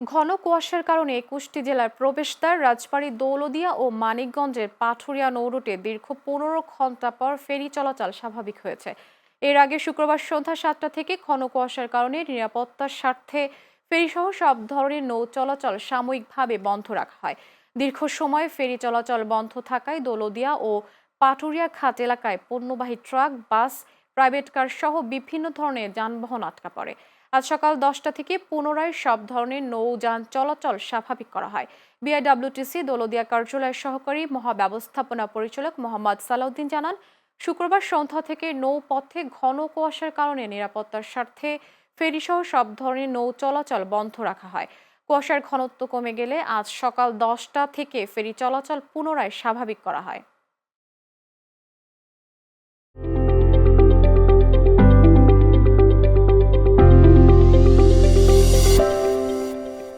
ঘন কুয়াশার কারণে ২১টি জেলার প্রবেশদ্বার রাজবাড়ী, দৌলতদিয়া ও মানিকগঞ্জের পাথুরিয়া নৌরুটে দীর্ঘ ১৫ ঘণ্টা পর ফেরি চলাচল স্বাভাবিক হয়েছে। এর আগে শুক্রবার সন্ধ্যা ৭টা থেকে ঘন কুয়াশার কারণে নিরাপত্তার স্বার্থে ফেরিসহ সব ধরনের নৌ চলাচল সাময়িকভাবে বন্ধ রাখা হয়। দীর্ঘ সময় ফেরি চলাচল বন্ধ থাকায় দৌলতদিয়া ও পাটুরিয়া ঘাট এলাকায় পণ্যবাহী ট্রাক, বাস, প্রাইভেট কার সহ বিভিন্ন ধরনের যানবাহন আটকা পড়ে। আজ সকাল ১০টা থেকে পুনরায় সব ধরনের নৌযান চলাচল স্বাভাবিক করা হয়। বিআইডব্লিউটিসি দৌলতদিয়া কার্যালয়ের সহকারী মহাব্যবস্থাপনা পরিচালক মোহাম্মদ সালাউদ্দিন জানান, শুক্রবার সন্ধ্যা থেকে নৌপথে ঘন কুয়াশার কারণে নিরাপত্তার স্বার্থে ফেরিসহ সব ধরনের নৌ চলাচল বন্ধ রাখা হয়। কুয়াশার ঘনত্ব কমে গেলে আজ সকাল ১০টা থেকে ফেরি চলাচল পুনরায় স্বাভাবিক করা হয়।